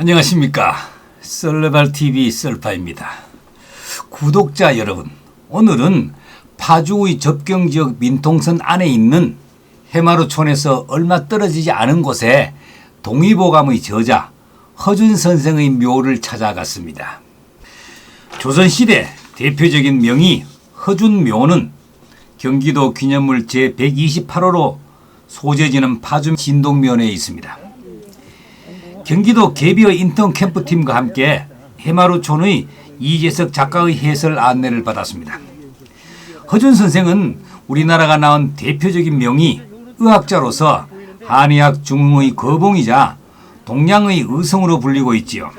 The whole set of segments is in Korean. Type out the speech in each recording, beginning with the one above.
안녕하십니까. 썰레발TV 썰파입니다. 구독자 여러분, 오늘은 파주의 접경지역 민통선 안에 있는 해마루촌에서 얼마 떨어지지 않은 곳에 동의보감의 저자 허준 선생의 묘를 찾아갔습니다. 조선시대 대표적인 명의 허준묘는 경기도 기념물 제128호로 소재지는 파주 진동면에 있습니다. 경기도 개비어 인턴 캠프팀과 함께 해마루촌의 이재석 작가의 해설 안내를 받았습니다. 허준 선생은 우리나라가 낳은 대표적인 명의 의학자로서 한의학 중흥의 거봉이자 동양의 의성으로 불리고 있지요.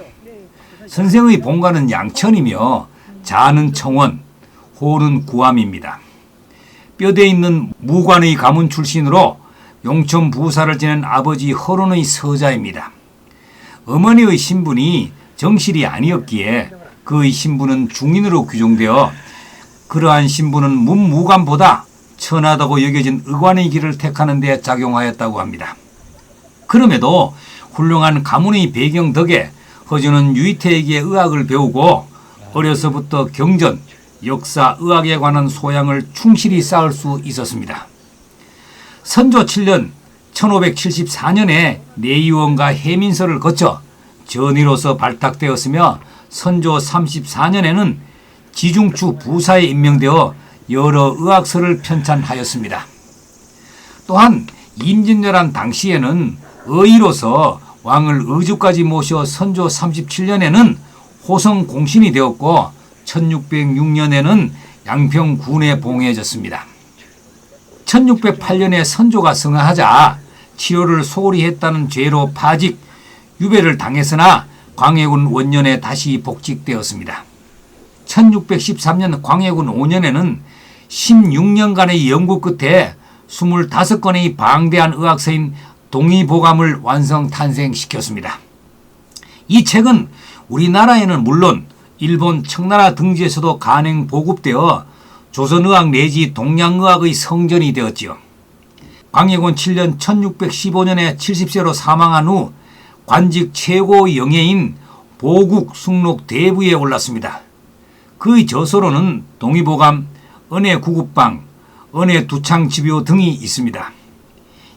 선생의 본가는 양천이며 자는 청원, 호는 구암입니다. 뼈대 있는 무관의 가문 출신으로 용천 부사를 지낸 아버지 허론의 서자입니다. 어머니의 신분이 정실이 아니었기에 그의 신분은 중인으로 규정되어 그러한 신분은 문무관보다 천하다고 여겨진 의관의 길을 택하는 데 작용하였다고 합니다. 그럼에도 훌륭한 가문의 배경 덕에 허준은 유이태에게 의학을 배우고 어려서부터 경전, 역사, 의학에 관한 소양을 충실히 쌓을 수 있었습니다. 선조 7년 1574년에 내의원과 해민서를 거쳐 전의로서 발탁되었으며 선조 34년에는 지중추 부사에 임명되어 여러 의학서를 편찬하였습니다. 또한 임진왜란 당시에는 의의로서 왕을 의주까지 모셔 선조 37년에는 호성 공신이 되었고 1606년에는 양평군에 봉해졌습니다. 1608년에 선조가 승하하자 치료를 소홀히 했다는 죄로 파직, 유배를 당했으나 광해군 원년에 다시 복직되었습니다. 1613년 광해군 5년에는 16년간의 연구 끝에 25건의 방대한 의학서인 동의보감을 완성 탄생시켰습니다. 이 책은 우리나라에는 물론 일본 청나라 등지에서도 간행 보급되어 조선의학 내지 동양의학의 성전이 되었지요. 광해군 7년 1615년에 70세로 사망한 후 관직 최고 영예인 보국 숭록 대부에 올랐습니다. 그의 저서로는 동의보감, 은혜구급방, 은혜두창집요 등이 있습니다.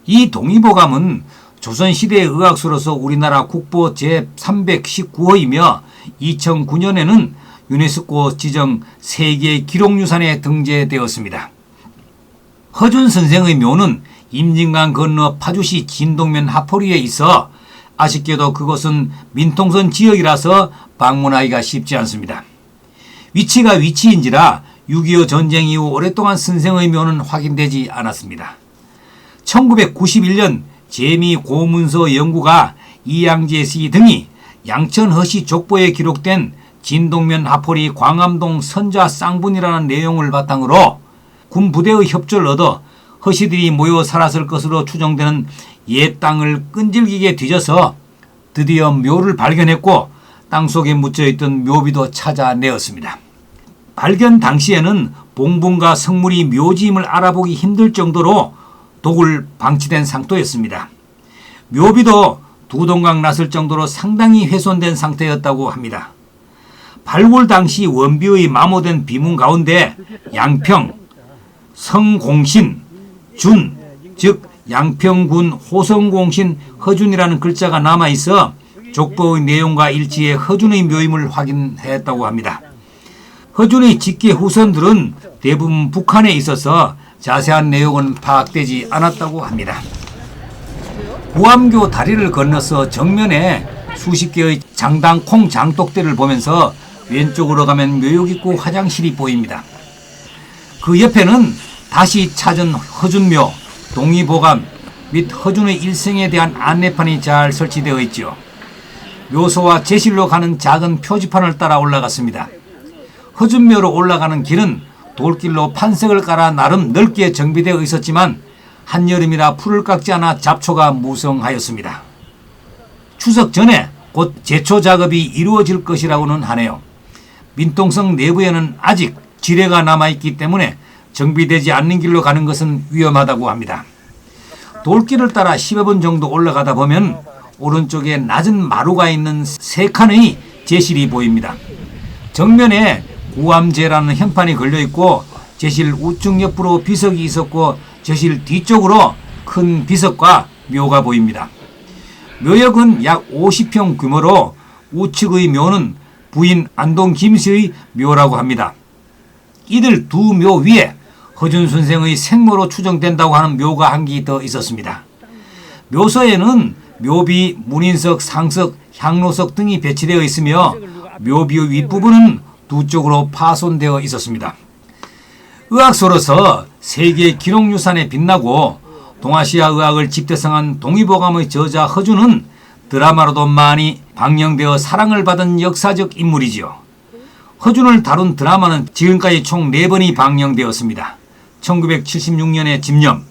이 동의보감은 조선시대의 의학서로서 우리나라 국보 제319호이며 2009년에는 유네스코 지정 세계 기록유산에 등재되었습니다. 허준 선생의 묘는 임진강 건너 파주시 진동면 하포리에 있어 아쉽게도 그곳은 민통선 지역이라서 방문하기가 쉽지 않습니다. 위치가 위치인지라 6.25 전쟁 이후 오랫동안 선생의 묘는 확인되지 않았습니다. 1991년 재미 고문서 연구가 이양재 등이 양천 허시 족보에 기록된 진동면 하포리 광암동 선자 쌍분이라는 내용을 바탕으로 군 부대의 협조를 얻어 허시들이 모여 살았을 것으로 추정되는 옛 땅을 끈질기게 뒤져서 드디어 묘를 발견했고 땅속에 묻혀있던 묘비도 찾아내었습니다. 발견 당시에는 봉분과 성물이 묘지임을 알아보기 힘들 정도로 독을 방치된 상태였습니다. 묘비도 두 동강 났을 정도로 상당히 훼손된 상태였다고 합니다. 발굴 당시 원비의 마모된 비문 가운데 양평, 성공신, 준, 즉 양평군 호성공신 허준이라는 글자가 남아있어 족보의 내용과 일치해 허준의 묘임을 확인했다고 합니다. 허준의 직계 후손들은 대부분 북한에 있어서 자세한 내용은 파악되지 않았다고 합니다. 구암교 다리를 건너서 정면에 수십 개의 장당콩 장독대를 보면서 왼쪽으로 가면 묘욕입구 화장실이 보입니다. 그 옆에는 다시 찾은 허준묘, 동의보감 및 허준의 일생에 대한 안내판이 잘 설치되어 있죠. 묘소와 제실로 가는 작은 표지판을 따라 올라갔습니다. 허준묘로 올라가는 길은 돌길로 판석을 깔아 나름 넓게 정비되어 있었지만 한여름이라 풀을 깎지 않아 잡초가 무성하였습니다. 추석 전에 곧 제초 작업이 이루어질 것이라고는 하네요. 민통성 내부에는 아직 지뢰가 남아있기 때문에 정비되지 않는 길로 가는 것은 위험하다고 합니다. 돌길을 따라 10여 번 정도 올라가다 보면 오른쪽에 낮은 마루가 있는 3칸의 제실이 보입니다. 정면에 구암제라는 현판이 걸려있고 제실 우측 옆으로 비석이 있었고 제실 뒤쪽으로 큰 비석과 묘가 보입니다. 묘역은 약 50평 규모로 우측의 묘는 부인 안동 김씨의 묘라고 합니다. 이들 두 묘 위에 허준 선생의 생모로 추정된다고 하는 묘가 한 개 더 있었습니다. 묘서에는 묘비, 문인석, 상석, 향로석 등이 배치되어 있으며 묘비 윗부분은 두 쪽으로 파손되어 있었습니다. 의학서로서 세계 기록유산에 빛나고 동아시아 의학을 집대성한 동의보감의 저자 허준은 드라마로도 많이 방영되어 사랑을 받은 역사적 인물이지요. 허준을 다룬 드라마는 지금까지 총 4번이 방영되었습니다. 1976년에 집념,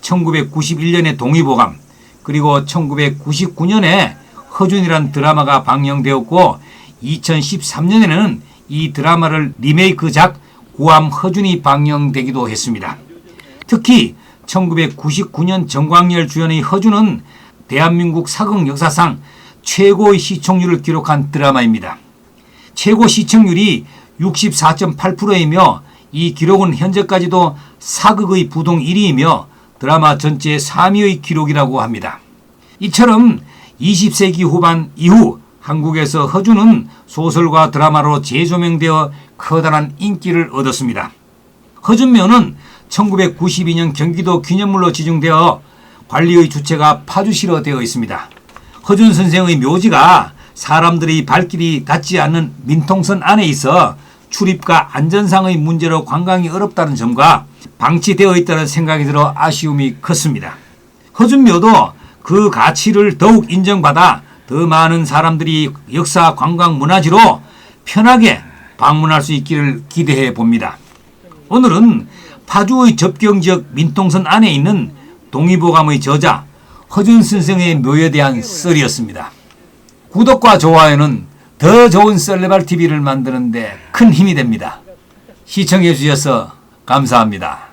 1991년에 동의보감, 그리고 1999년에 허준이란 드라마가 방영되었고 2013년에는 이 드라마를 리메이크작 구암 허준이 방영되기도 했습니다. 특히 1999년 정광열 주연의 허준은 대한민국 사극 역사상 최고의 시청률을 기록한 드라마입니다. 최고 시청률이 64.8%이며 이 기록은 현재까지도 사극의 부동 1위이며 드라마 전체 3위의 기록이라고 합니다. 이처럼 20세기 후반 이후 한국에서 허준은 소설과 드라마로 재조명되어 커다란 인기를 얻었습니다. 허준묘는 1992년 경기도 기념물로 지정되어 관리의 주체가 파주시로 되어 있습니다. 허준 선생의 묘지가 사람들의 발길이 닿지 않는 민통선 안에 있어 출입과 안전상의 문제로 관광이 어렵다는 점과 방치되어 있다는 생각이 들어 아쉬움이 컸습니다. 허준묘도 그 가치를 더욱 인정받아 더 많은 사람들이 역사 관광 문화지로 편하게 방문할 수 있기를 기대해 봅니다. 오늘은 파주의 접경지역 민통선 안에 있는 동의보감의 저자 허준 선생의 묘에 대한 썰이었습니다. 구독과 좋아요는 더 좋은 썰레발 TV를 만드는 데 큰 힘이 됩니다. 시청해 주셔서 감사합니다.